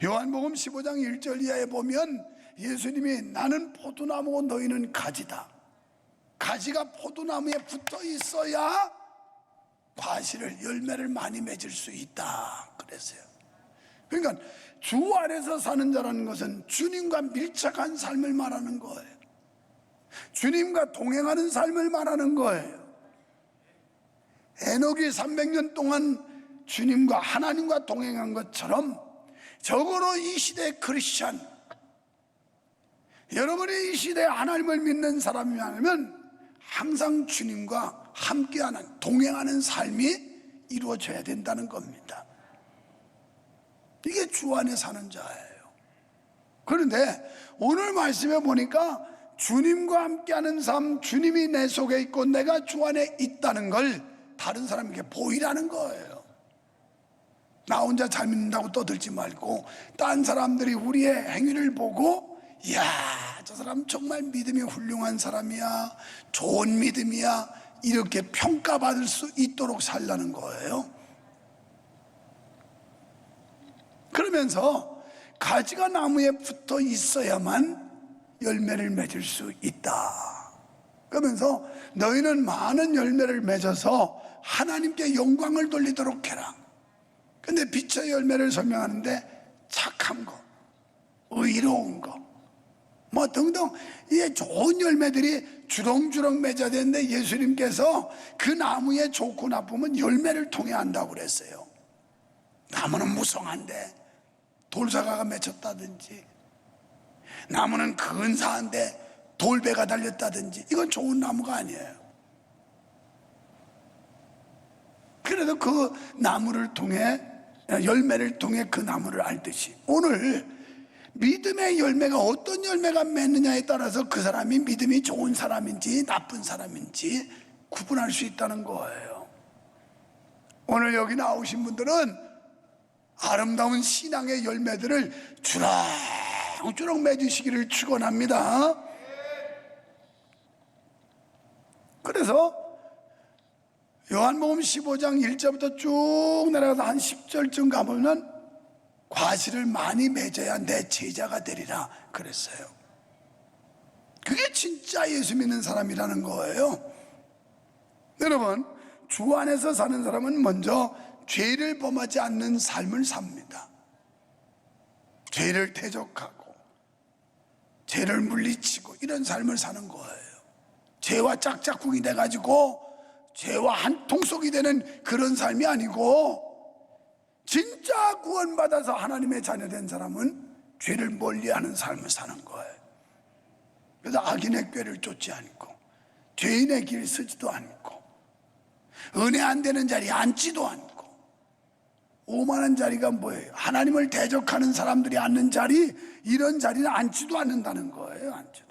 요한복음 15장 1절 이하에 보면 예수님이 나는 포도나무고 너희는 가지다. 가지가 포도나무에 붙어 있어야 과실을 열매를 많이 맺을 수 있다 그랬어요. 그러니까 주 안에서 사는 자라는 것은 주님과 밀착한 삶을 말하는 거예요. 주님과 동행하는 삶을 말하는 거예요. 에녹이 300년 동안 주님과 하나님과 동행한 것처럼 적어도 이 시대의 크리스찬, 여러분이 이 시대에 하나님을 믿는 사람이라면 항상 주님과 함께하는, 동행하는 삶이 이루어져야 된다는 겁니다. 이게 주 안에 사는 자예요. 그런데 오늘 말씀에 보니까 주님과 함께하는 삶, 주님이 내 속에 있고 내가 주 안에 있다는 걸 다른 사람에게 보이라는 거예요. 나 혼자 잘 믿는다고 떠들지 말고 딴 사람들이 우리의 행위를 보고 이야, 저 사람 정말 믿음이 훌륭한 사람이야, 좋은 믿음이야, 이렇게 평가받을 수 있도록 살라는 거예요. 그러면서 가지가 나무에 붙어 있어야만 열매를 맺을 수 있다. 그러면서 너희는 많은 열매를 맺어서 하나님께 영광을 돌리도록 해라. 근데 빛의 열매를 설명하는데 착한 거, 의로운 거, 뭐 등등 이 좋은 열매들이 주렁주렁 맺어야 되는데 예수님께서 그 나무의 좋고 나쁨은 열매를 통해 한다고 그랬어요. 나무는 무성한데 돌사과가 맺혔다든지, 나무는 근사한데 돌배가 달렸다든지, 이건 좋은 나무가 아니에요. 그래도 그 나무를 통해, 열매를 통해 그 나무를 알듯이 오늘 믿음의 열매가 어떤 열매가 맺느냐에 따라서 그 사람이 믿음이 좋은 사람인지 나쁜 사람인지 구분할 수 있다는 거예요. 오늘 여기 나오신 분들은 아름다운 신앙의 열매들을 주렁주렁 맺으시기를 축원합니다. 그래서 요한복음 15장 1절부터 쭉 내려가서 한 10절쯤 가보면 과실을 많이 맺어야 내 제자가 되리라 그랬어요. 그게 진짜 예수 믿는 사람이라는 거예요. 여러분, 주 안에서 사는 사람은 먼저 죄를 범하지 않는 삶을 삽니다. 죄를 대적하고 죄를 물리치고 이런 삶을 사는 거예요. 죄와 짝짝꿍이 돼가지고 죄와 한통속이 되는 그런 삶이 아니고, 진짜 구원받아서 하나님의 자녀된 사람은 죄를 멀리하는 삶을 사는 거예요. 그래서 악인의 꾀를 쫓지 않고 죄인의 길 쓰지도 않고 은혜 안 되는 자리에 앉지도 않고, 오만한 자리가 뭐예요? 하나님을 대적하는 사람들이 앉는 자리, 이런 자리는 앉지도 않는다는 거예요. 앉지도.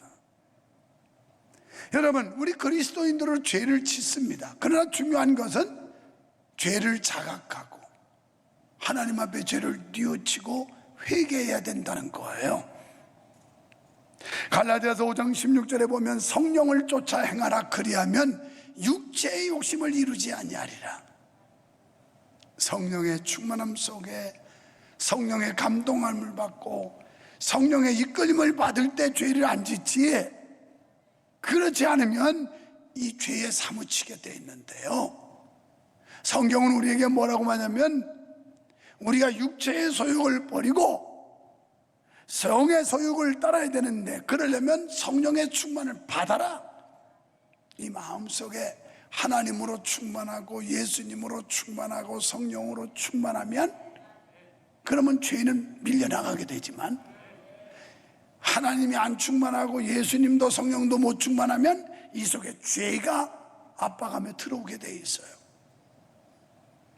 여러분, 우리 그리스도인들은 죄를 짓습니다. 그러나 중요한 것은 죄를 자각하고 하나님 앞에 죄를 뉘우치고 회개해야 된다는 거예요. 갈라디아서 5장 16절에 보면 성령을 쫓아 행하라, 그리하면 육체의 욕심을 이루지 아니하리라. 성령의 충만함 속에 성령의 감동함을 받고 성령의 이끌림을 받을 때 죄를 안 짓지, 그렇지 않으면 이 죄에 사무치게 돼 있는데요. 성경은 우리에게 뭐라고 말하냐면 우리가 육체의 소욕을 버리고 성의 소욕을 따라야 되는데, 그러려면 성령의 충만을 받아라. 이 마음속에 하나님으로 충만하고 예수님으로 충만하고 성령으로 충만하면, 그러면 죄는 밀려나가게 되지만, 하나님이 안 충만하고 예수님도 성령도 못 충만하면 이 속에 죄가 압박하며 들어오게 돼 있어요.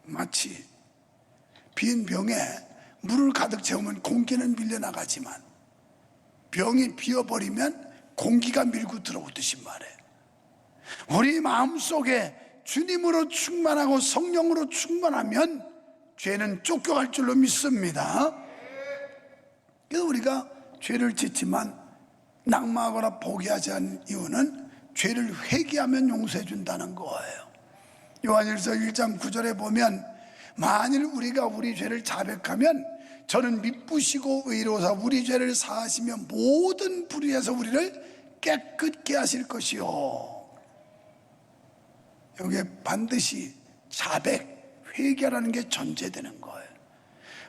마치 빈 병에 물을 가득 채우면 공기는 밀려나가지만 병이 비어버리면 공기가 밀고 들어오듯이 말해요. 우리 마음속에 주님으로 충만하고 성령으로 충만하면 죄는 쫓겨갈 줄로 믿습니다. 그래서 우리가 죄를 짓지만 낙마하거나 포기하지 않는 이유는 죄를 회개하면 용서해 준다는 거예요. 요한일서 1장 9절에 보면 만일 우리가 우리 죄를 자백하면 저는 미쁘시고 의로사 우리 죄를 사하시며 모든 불의에서 우리를 깨끗게 하실 것이요. 여기에 반드시 자백, 회개라는 게 전제되는 거예요.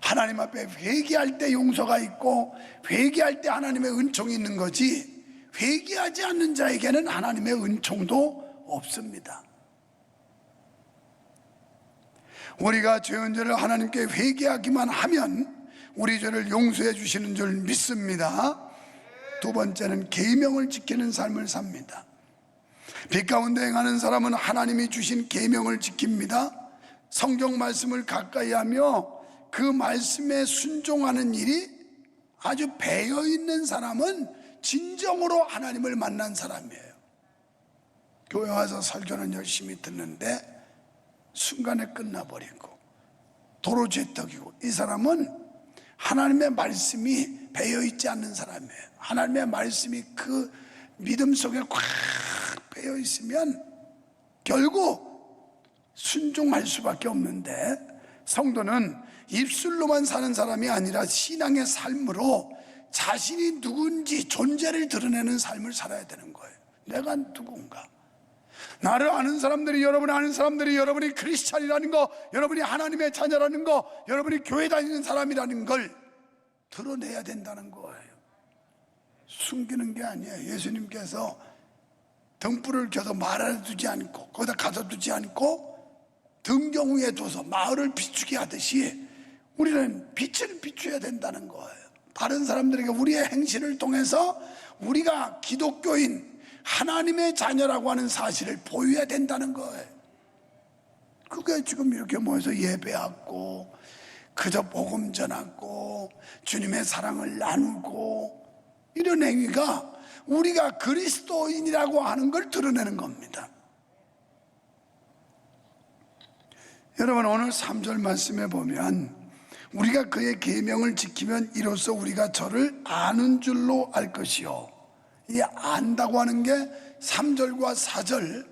하나님 앞에 회개할 때 용서가 있고 회개할 때 하나님의 은총이 있는 거지, 회개하지 않는 자에게는 하나님의 은총도 없습니다. 우리가 죄은죄를 하나님께 회개하기만 하면 우리 죄를 용서해 주시는 줄 믿습니다. 두 번째는 계명을 지키는 삶을 삽니다. 빛 가운데 행하는 사람은 하나님이 주신 계명을 지킵니다. 성경 말씀을 가까이 하며 그 말씀에 순종하는 일이 아주 배어 있는 사람은 진정으로 하나님을 만난 사람이에요. 교회 와서 설교는 열심히 듣는데 순간에 끝나버리고 도로 죄떡이고, 이 사람은 하나님의 말씀이 배어 있지 않는 사람이에요. 하나님의 말씀이 그 믿음 속에 꽉 배어 있으면 결국 순종할 수밖에 없는데, 성도는 입술로만 사는 사람이 아니라 신앙의 삶으로 자신이 누군지 존재를 드러내는 삶을 살아야 되는 거예요. 내가 누군가, 나를 아는 사람들이, 여러분을 아는 사람들이 여러분이 크리스찬이라는 거, 여러분이 하나님의 자녀라는 거, 여러분이 교회 다니는 사람이라는 걸 드러내야 된다는 거예요. 숨기는 게 아니에요. 예수님께서 등불을 켜서 마을에 두지 않고, 거기다 가둬두지 않고 등경 위에 둬서 마을을 비추게 하듯이 우리는 빛을 비춰야 된다는 거예요. 다른 사람들에게 우리의 행실을 통해서 우리가 기독교인, 하나님의 자녀라고 하는 사실을 보여야 된다는 거예요. 그게 지금 이렇게 모여서 예배하고 그저 복음 전하고 주님의 사랑을 나누고 이런 행위가 우리가 그리스도인이라고 하는 걸 드러내는 겁니다. 여러분, 오늘 3절 말씀에 보면 우리가 그의 계명을 지키면 이로써 우리가 저를 아는 줄로 알 것이요. 이 안다고 하는 게 3절과 4절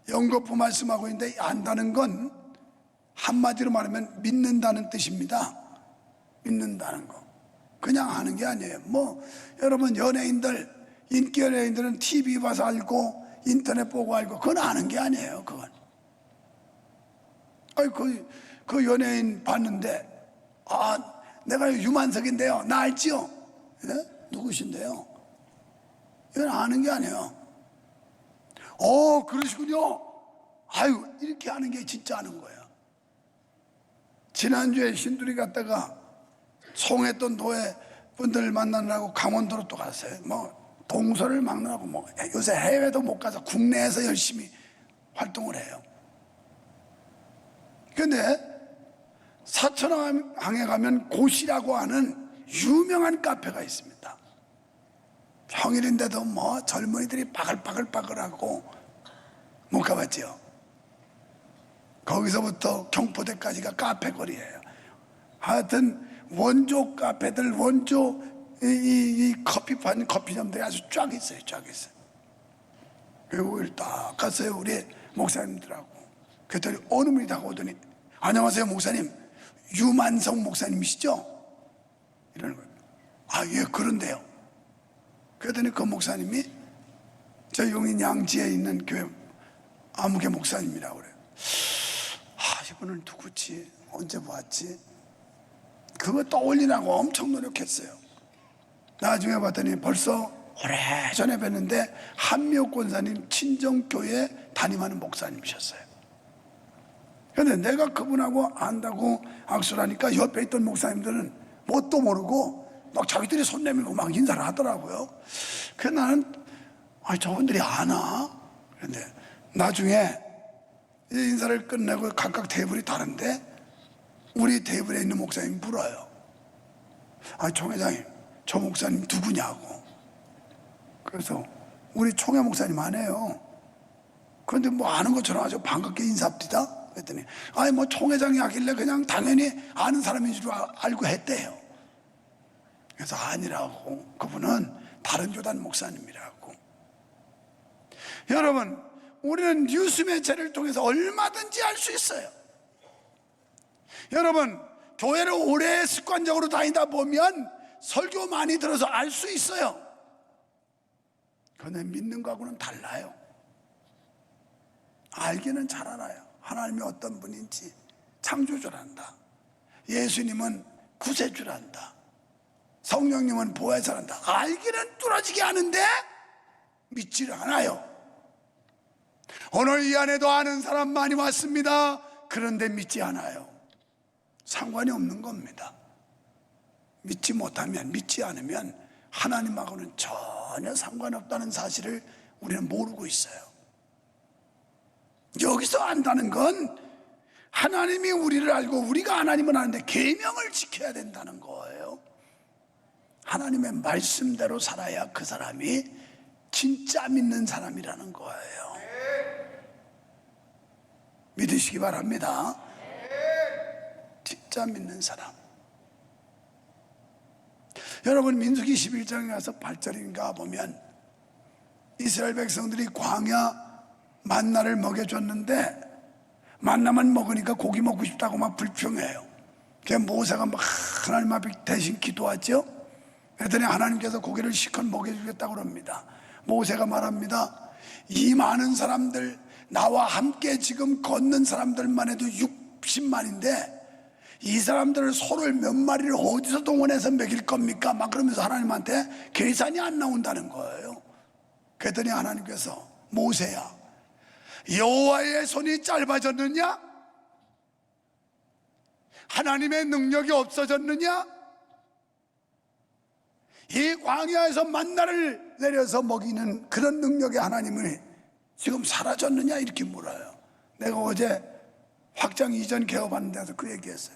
연거푸 말씀하고 있는데, 안다는 건 한마디로 말하면 믿는다는 뜻입니다. 믿는다는 거. 그냥 아는 게 아니에요. 여러분 연예인들, 인기 연예인들은 TV 봐서 알고 인터넷 보고 알고, 그건 아는 게 아니에요. 그건. 그 연예인 봤는데, 내가 유만석인데요, 나 알지요? 네? 누구신데요? 이건 아는 게 아니에요. 그러시군요. 이렇게 하는 게 진짜 아는 거예요. 지난주에 신두리 갔다가 송했던 노예 분들 만나느라고 강원도로 또 갔어요. 동서를 막느라고 요새 해외도 못 가서 국내에서 열심히 활동을 해요. 근데 사천항에 가면 고시라고 하는 유명한 카페가 있습니다. 평일인데도 젊은이들이 바글바글바글하고, 못 가봤죠? 거기서부터 경포대까지가 카페 거리예요. 하여튼 원조 카페들, 원조 이 커피판, 커피점들이 아주 쫙 있어요. 쫙 있어요. 그리고 딱 갔어요, 우리 목사님들하고. 그랬더니 어느 분이 다가오더니, 안녕하세요 목사님, 유만성 목사님이시죠? 이러는 거예요. 예, 그런데요. 그랬더니 그 목사님이 저 용인 양지에 있는 교회 아무개 목사님이라고 그래요. 이분은 누구지? 언제 보았지? 그거 떠올리라고 엄청 노력했어요. 나중에 봤더니 벌써 오래전에 뵀는데 한미옥 권사님 친정교회 담임하는 목사님이셨어요. 그런데 내가 그분하고 안다고 악수를 하니까 옆에 있던 목사님들은 뭣도 모르고 막 자기들이 손 내밀고 막 인사를 하더라고요. 그래서 나는 저분들이 아나? 그런데 나중에 인사를 끝내고 각각 테이블이 다른데 우리 테이블에 있는 목사님이 물어요. 총회장님, 저 목사님 누구냐고. 그래서 우리 총회 목사님 아니에요. 그런데 아는 것처럼 아주 반갑게 인사합니다. 그랬더니 총회장이 하길래 그냥 당연히 아는 사람인 줄 알고 했대요. 그래서 아니라고, 그분은 다른 교단 목사님이라고. 여러분, 우리는 뉴스 매체를 통해서 얼마든지 알 수 있어요. 여러분, 교회를 오래 습관적으로 다니다 보면 설교 많이 들어서 알 수 있어요. 그런데 믿는 거하고는 달라요. 알기는 잘 알아요. 하나님이 어떤 분인지. 창조주란다. 예수님은 구세주란다. 성령님은 보혜사란다. 알기는 뚫어지게 아는데 믿지를 않아요. 오늘 이 안에도 아는 사람 많이 왔습니다. 그런데 믿지 않아요. 상관이 없는 겁니다. 믿지 못하면, 믿지 않으면 하나님하고는 전혀 상관없다는 사실을 우리는 모르고 있어요. 여기서 안다는 건 하나님이 우리를 알고 우리가 하나님을 아는데 계명을 지켜야 된다는 거예요. 하나님의 말씀대로 살아야 그 사람이 진짜 믿는 사람이라는 거예요. 믿으시기 바랍니다. 진짜 믿는 사람. 여러분, 민수기 11장에 가서 8절인가 보면 이스라엘 백성들이 광야 만나를 먹여줬는데 만나만 먹으니까 고기 먹고 싶다고 막 불평해요. 그래서 모세가 막 하나님 앞에 대신 기도하죠. 그랬더니 하나님께서 고기를 실컷 먹여주겠다고 그럽니다. 모세가 말합니다. 이 많은 사람들, 나와 함께 지금 걷는 사람들만 해도 60만인데 이 사람들을 소를 몇 마리를 어디서 동원해서 먹일 겁니까? 막 그러면서 하나님한테 계산이 안 나온다는 거예요. 그랬더니 하나님께서 모세야, 여호와의 손이 짧아졌느냐? 하나님의 능력이 없어졌느냐? 이 광야에서 만나를 내려서 먹이는 그런 능력의 하나님이 지금 사라졌느냐? 이렇게 물어요. 내가 어제 확장 이전 개업하는 데서 그 얘기했어요.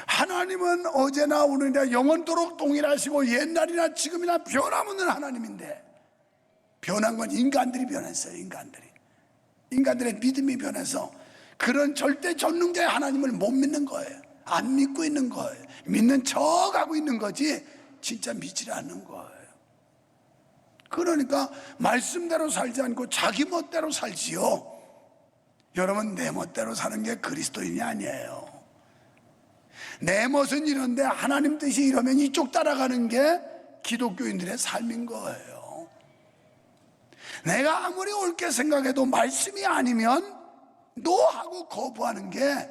하나님은 어제나 오늘이나 영원토록 동일하시고 옛날이나 지금이나 변함없는 하나님인데 변한 건 인간들이 변했어요. 인간들의 믿음이 변해서 그런 절대 전능자의 하나님을 못 믿는 거예요. 안 믿고 있는 거예요. 믿는 척하고 있는 거지 진짜 믿지 않는 거예요. 그러니까 말씀대로 살지 않고 자기 멋대로 살지요. 여러분, 내 멋대로 사는 게 그리스도인이 아니에요. 내 멋은 이런데 하나님 뜻이 이러면 이쪽 따라가는 게 기독교인들의 삶인 거예요. 내가 아무리 옳게 생각해도 말씀이 아니면 노하고 거부하는 게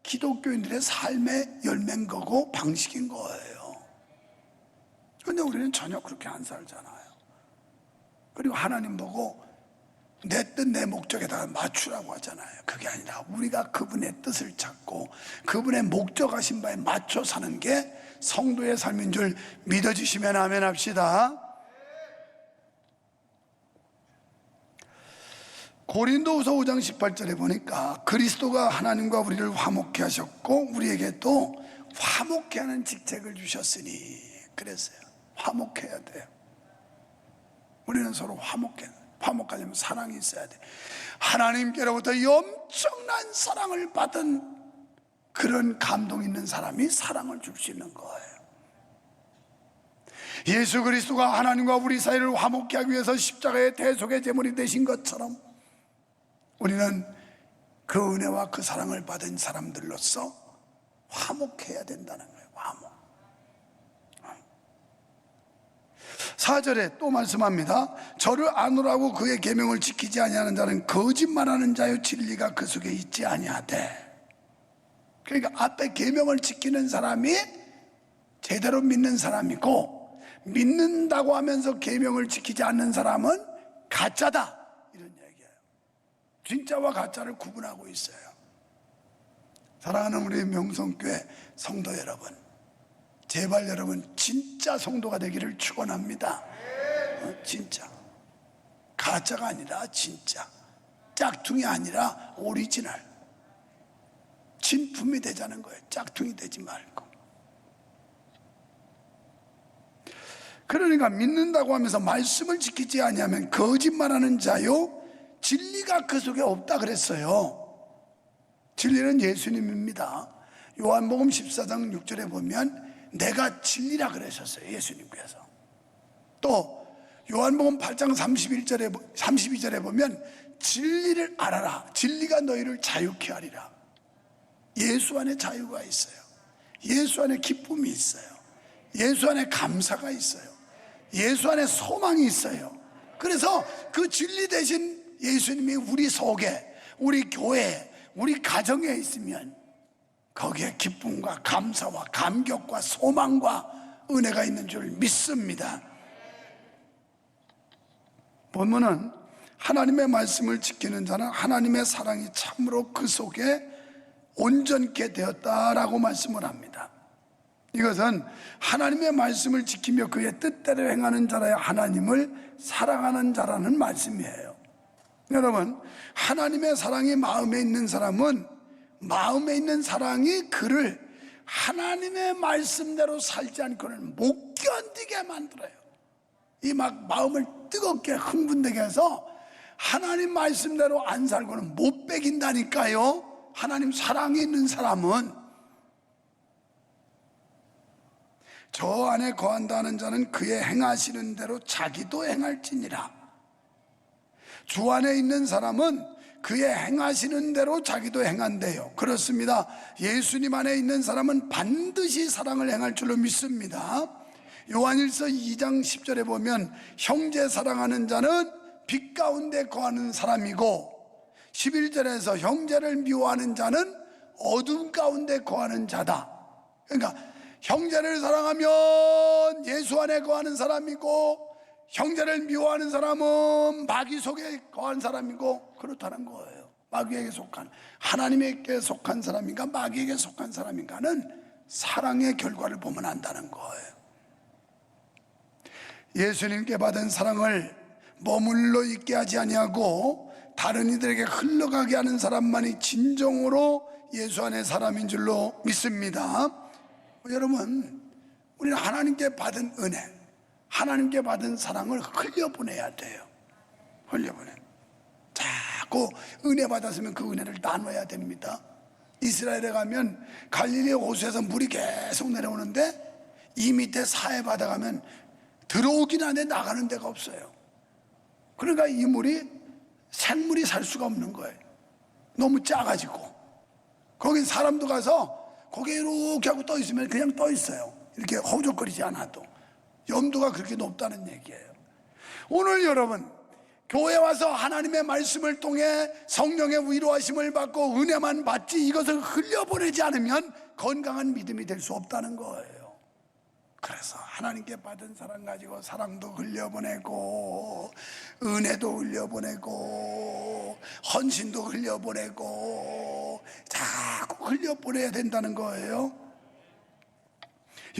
기독교인들의 삶의 열매인 거고 방식인 거예요. 그런데 우리는 전혀 그렇게 안 살잖아요. 그리고 하나님 보고 내 뜻, 내 목적에다가 맞추라고 하잖아요. 그게 아니라 우리가 그분의 뜻을 찾고 그분의 목적하신 바에 맞춰 사는 게 성도의 삶인 줄 믿어주시면 아멘 합시다. 고린도후서 5장 18절에 보니까 그리스도가 하나님과 우리를 화목케 하셨고 우리에게 또 화목케 하는 직책을 주셨으니 그랬어요. 화목해야 돼요. 우리는 서로 화목하려면 사랑이 있어야 돼. 하나님께로부터 엄청난 사랑을 받은 그런 감동 있는 사람이 사랑을 줄 수 있는 거예요. 예수 그리스도가 하나님과 우리 사이를 화목케 하기 위해서 십자가의 대속의 제물이 되신 것처럼 우리는 그 은혜와 그 사랑을 받은 사람들로서 화목해야 된다는 거예요. 화목. 4절에 또 말씀합니다. 저를 아노라고 그의 계명을 지키지 아니하는 자는 거짓말하는 자요 진리가 그 속에 있지 아니하되. 그러니까 앞에 계명을 지키는 사람이 제대로 믿는 사람이고 믿는다고 하면서 계명을 지키지 않는 사람은 가짜다, 이런 얘기예요. 진짜와 가짜를 구분하고 있어요. 사랑하는 우리 명성교회 성도 여러분, 제발 여러분 진짜 성도가 되기를 축원합니다. 진짜 가짜가 아니라 진짜, 짝퉁이 아니라 오리지널, 진품이 되자는 거예요. 짝퉁이 되지 말고. 그러니까 믿는다고 하면서 말씀을 지키지 아니하면 거짓말하는 자요 진리가 그 속에 없다 그랬어요. 진리는 예수님입니다. 요한복음 14장 6절에 보면 내가 진리라 그러셨어요, 예수님께서. 또 요한복음 8장 32절에 보면 진리를 알아라, 진리가 너희를 자유케 하리라. 예수 안에 자유가 있어요. 예수 안에 기쁨이 있어요. 예수 안에 감사가 있어요. 예수 안에 소망이 있어요. 그래서 그 진리 대신 예수님이 우리 속에, 우리 교회에, 우리 가정에 있으면 거기에 기쁨과 감사와 감격과 소망과 은혜가 있는 줄 믿습니다. 보면은 하나님의 말씀을 지키는 자는 하나님의 사랑이 참으로 그 속에 온전케 되었다라고 말씀을 합니다. 이것은 하나님의 말씀을 지키며 그의 뜻대로 행하는 자라야 하나님을 사랑하는 자라는 말씀이에요. 여러분, 하나님의 사랑이 마음에 있는 사람은 마음에 있는 사랑이 그를 하나님의 말씀대로 살지 않고는 못 견디게 만들어요. 이 막 마음을 뜨겁게 흥분되게 해서 하나님 말씀대로 안 살고는 못 배긴다니까요. 하나님 사랑이 있는 사람은 저 안에 거한다는 자는 그의 행하시는 대로 자기도 행할지니라. 주 안에 있는 사람은 그의 행하시는 대로 자기도 행한대요. 그렇습니다. 예수님 안에 있는 사람은 반드시 사랑을 행할 줄로 믿습니다. 요한일서 2장 10절에 보면 형제 사랑하는 자는 빛 가운데 거하는 사람이고, 11절에서 형제를 미워하는 자는 어둠 가운데 거하는 자다. 그러니까 형제를 사랑하면 예수 안에 거하는 사람이고, 형제를 미워하는 사람은 마귀 속에 거한 사람이고, 그렇다는 거예요. 마귀에게 속한, 하나님에게 속한 사람인가 마귀에게 속한 사람인가는 사랑의 결과를 보면 안다는 거예요. 예수님께 받은 사랑을 머물러 있게 하지 아니하고 다른 이들에게 흘러가게 하는 사람만이 진정으로 예수 안의 사람인 줄로 믿습니다. 여러분, 우리는 하나님께 받은 은혜, 하나님께 받은 사랑을 흘려보내야 돼요. 흘려보내. 자꾸 은혜 받았으면 그 은혜를 나눠야 됩니다. 이스라엘에 가면 갈릴리 호수에서 물이 계속 내려오는데 이 밑에 사해 바다 가면 들어오긴 하는데 나가는 데가 없어요. 그러니까 이 물이 생물이 살 수가 없는 거예요. 너무 작아지고. 거긴 사람도 가서 거기에 이렇게 하고 떠 있으면 그냥 떠 있어요. 이렇게 허우적거리지 않아도. 염도가 그렇게 높다는 얘기예요. 오늘 여러분, 교회 와서 하나님의 말씀을 통해 성령의 위로하심을 받고 은혜만 받지 이것을 흘려보내지 않으면 건강한 믿음이 될 수 없다는 거예요. 그래서 하나님께 받은 사랑 가지고 사랑도 흘려보내고 은혜도 흘려보내고 헌신도 흘려보내고 자꾸 흘려보내야 된다는 거예요.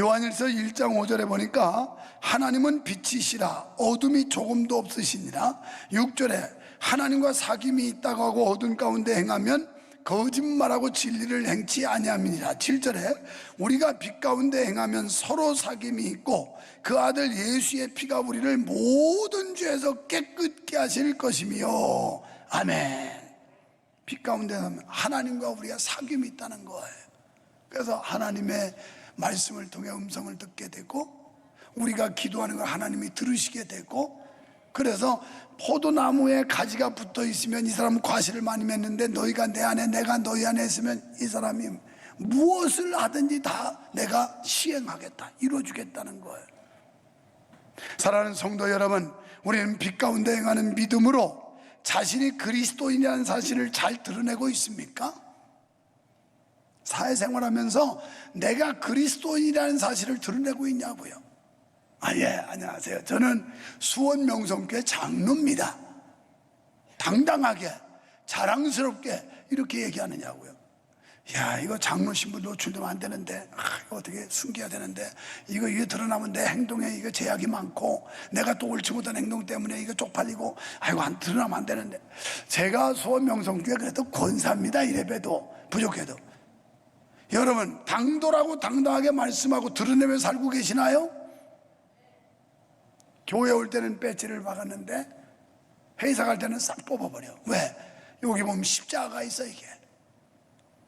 요한일서 1장 5절에 보니까 하나님은 빛이시라 어둠이 조금도 없으시니라. 6절에 하나님과 사귐이 있다고 하고 어둠 가운데 행하면 거짓말하고 진리를 행치 아니함이니라. 7절에 우리가 빛 가운데 행하면 서로 사귐이 있고 그 아들 예수의 피가 우리를 모든 죄에서 깨끗게 하실 것이며. 아멘. 빛 가운데 하면 하나님과 우리가 사귐이 있다는 거예요. 그래서 하나님의 말씀을 통해 음성을 듣게 되고 우리가 기도하는 걸 하나님이 들으시게 되고, 그래서 포도나무에 가지가 붙어 있으면 이 사람은 과실을 많이 맺는데 너희가 내 안에 내가 너희 안에 있으면 이 사람이 무엇을 하든지 다 내가 시행하겠다, 이루어주겠다는 거예요. 사랑하는 성도 여러분, 우리는 빛 가운데 행하는 믿음으로 자신이 그리스도인이라는 사실을 잘 드러내고 있습니까? 사회생활하면서 내가 그리스도인이라는 사실을 드러내고 있냐고요. 예, 안녕하세요. 저는 수원 명성교회 장로입니다. 당당하게 자랑스럽게 이렇게 얘기하느냐고요. 야, 이거 장로 신분 노출되면 안 되는데, 이거 어떻게 숨겨야 되는데, 이거 드러나면 내 행동에 이거 제약이 많고 내가 또 옳지 못한 행동 때문에 이거 쪽팔리고, 아이고 안 드러나면 안 되는데. 제가 수원 명성교회 그래도 권사입니다. 이래봬도 부족해도. 여러분, 당돌하고 당당하게 말씀하고 드러내며 살고 계시나요? 교회 올 때는 배지를 박았는데 회사 갈 때는 싹 뽑아버려. 왜? 여기 보면 십자가가 있어 이게.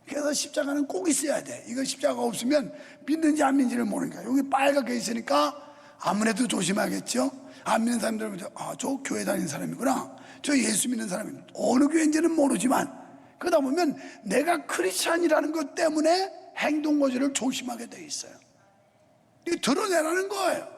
그래서 십자가는 꼭 있어야 돼. 이거 십자가가 없으면 믿는지 안 믿는지를 모르니까. 여기 빨갛게 있으니까 아무래도 조심하겠죠. 안 믿는 사람들은 저 교회 다니는 사람이구나, 저 예수 믿는 사람이 어느 교회인지는 모르지만 그러다 보면 내가 크리스찬이라는 것 때문에 행동 거지를 조심하게 돼 있어요. 이게 드러내라는 거예요.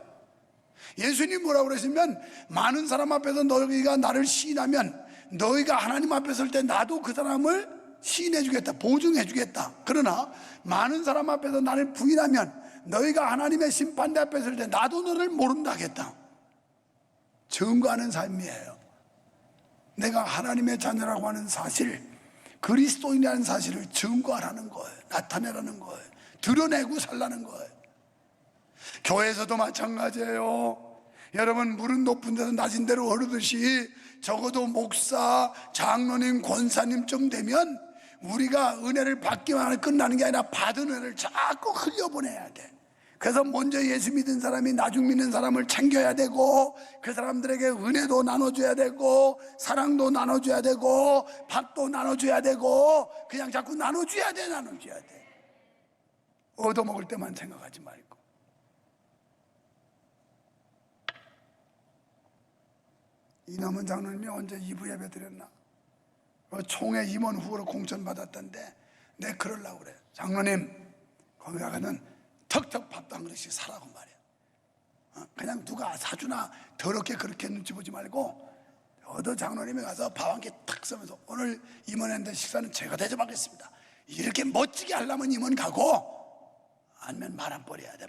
예수님이 뭐라고 그러시면, 많은 사람 앞에서 너희가 나를 시인하면 너희가 하나님 앞에 설 때 나도 그 사람을 시인해 주겠다, 보증해 주겠다. 그러나 많은 사람 앞에서 나를 부인하면 너희가 하나님의 심판대 앞에 설 때 나도 너를 모른다 하겠다. 증거하는 삶이에요. 내가 하나님의 자녀라고 하는 사실, 그리스도인이라는 사실을 증거하라는 거예요. 나타내라는 거예요. 드러내고 살라는 거예요. 교회에서도 마찬가지예요. 여러분, 물은 높은 데서 낮은 데로 흐르듯이 적어도 목사, 장로님, 권사님쯤 되면 우리가 은혜를 받기만 하면 끝나는 게 아니라 받은 은혜를 자꾸 흘려보내야 돼. 그래서 먼저 예수 믿은 사람이 나중 믿는 사람을 챙겨야 되고, 그 사람들에게 은혜도 나눠줘야 되고, 사랑도 나눠줘야 되고, 밥도 나눠줘야 되고, 그냥 자꾸 나눠줘야 돼. 얻어먹을 때만 생각하지 말고. 이남은 장로님이 언제 2부 예배 드렸나? 총회 임원 후보로 공천 받았던데, 내 그러려고 그래. 장로님, 거기 가서는 턱턱 밥도 한 그릇씩 사라고 말이야. 그냥 누가 사주나 더럽게 그렇게 눈치 보지 말고, 어느 장로님이 가서 밥 한 끼 탁 쓰면서, 오늘 임원했는데 식사는 제가 대접하겠습니다, 이렇게 멋지게 하려면 임원 가고, 아니면 말아버려야 돼.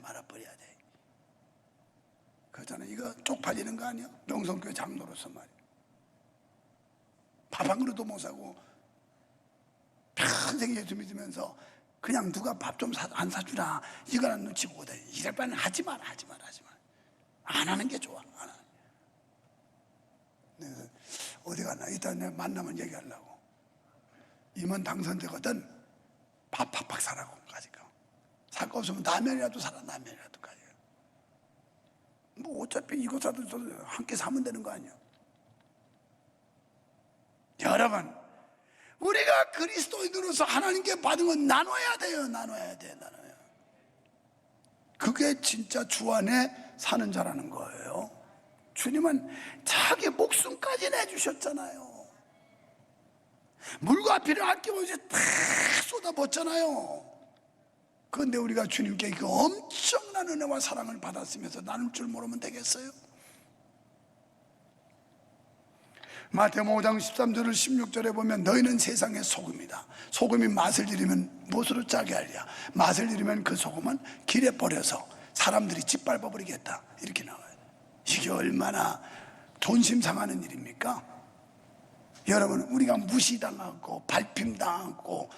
그잖아. 이거 쪽팔리는 거 아니야? 명성교회 장로로서 말이야. 밥 한 그릇도 못 사고 평생 예수 믿으면서 그냥 누가 밥 좀 안 사주나 이거는 눈치 보고 다니. 이럴 바에는 하지 마라. 안 하는 게 좋아. 안 하는. 내가 어디 가나 이따 내가 만나면 얘기하려고. 임원 당선되거든 밥 팍팍 사라고 가지고. 살 거 없으면 라면이라도 사라. 라면이라도 가지고. 뭐 어차피 이거 사도 한 끼 사면 되는 거 아니야. 여러분, 우리가 그리스도인으로서 하나님께 받은 건 나눠야 돼요. 나눠야. 그게 진짜 주 안에 사는 자라는 거예요. 주님은 자기 목숨까지 내주셨잖아요. 물과 피를 아낌없이 다 쏟아붓잖아요. 그런데 우리가 주님께 그 엄청난 은혜와 사랑을 받았으면서 나눌 줄 모르면 되겠어요? 마태복음 5장 13절을 16절에 보면, 너희는 세상의 소금이다. 소금이 맛을 잃으면 무엇으로 짜게 하랴. 맛을 잃으면 그 소금은 길에 버려서 사람들이 짓밟아 버리겠다. 이렇게 나와요. 이게 얼마나 존심 상하는 일입니까? 여러분, 우리가 무시당하고 밟힘당하고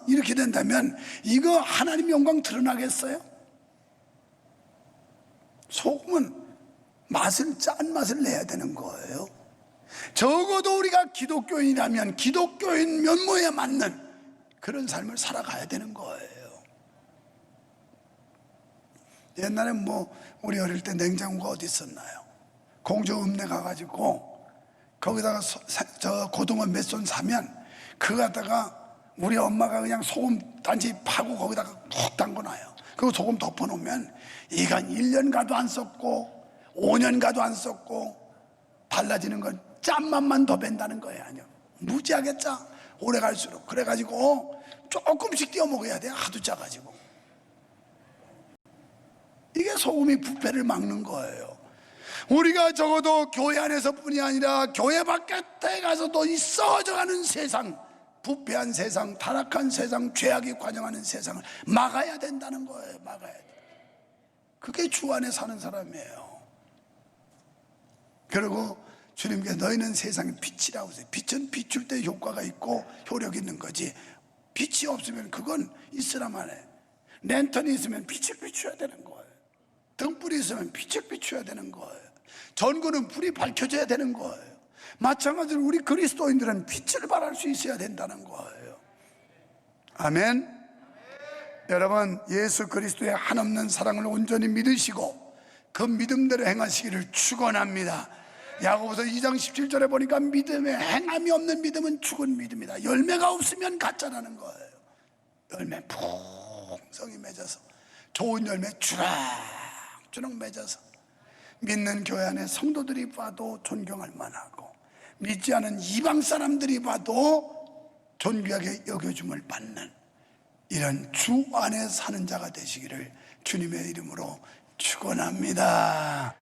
이렇게 된다면 이거 하나님 영광 드러나겠어요? 소금은 짠 맛을 내야 되는 거예요. 적어도 우리가 기독교인이라면 기독교인 면모에 맞는 그런 삶을 살아가야 되는 거예요. 옛날에 우리 어릴 때 냉장고가 어디 있었나요? 공주 읍내 가가지고 거기다가 저 고등어 몇 손 사면 그거 갖다가 우리 엄마가 그냥 소금 단지 파고 거기다가 푹 담궈놔요. 그리고 소금 덮어놓으면 이건 1년 가도 안 썩고 5년 가도 안 썩고, 달라지는 건 짠맛만 더 뺀다는 거예요. 아니요, 무지하게 짜. 오래 갈수록. 그래가지고 조금씩 띄워 먹어야 돼. 하도 짜가지고. 이게 소금이 부패를 막는 거예요. 우리가 적어도 교회 안에서뿐이 아니라 교회 바깥에 가서도 이 썩어져가는 세상, 부패한 세상, 타락한 세상, 죄악이 관영하는 세상을 막아야 된다는 거예요. 막아야 돼. 그게 주 안에 사는 사람이에요. 그리고 주님께 너희는 세상의 빛이라고 했어요. 빛은 비출 때 효과가 있고 효력이 있는 거지, 빛이 없으면 그건 있으라만 해. 랜턴이 있으면 빛을 비춰야 되는 거예요. 등불이 있으면 빛을 비춰야 되는 거예요. 전구는 불이 밝혀져야 되는 거예요. 마찬가지로 우리 그리스도인들은 빛을 발할 수 있어야 된다는 거예요. 아멘. 여러분, 예수 그리스도의 한없는 사랑을 온전히 믿으시고 그 믿음대로 행하시기를 축원합니다. 야고보서 2장 17절에 보니까 믿음에 행함이 없는 믿음은 죽은 믿음이다. 열매가 없으면 가짜라는 거예요. 열매 풍성히 맺어서, 좋은 열매 주렁주렁 맺어서 믿는 교회 안에 성도들이 봐도 존경할 만하고, 믿지 않은 이방 사람들이 봐도 존귀하게 여겨줌을 받는 이런 주 안에 사는 자가 되시기를 주님의 이름으로 축원합니다.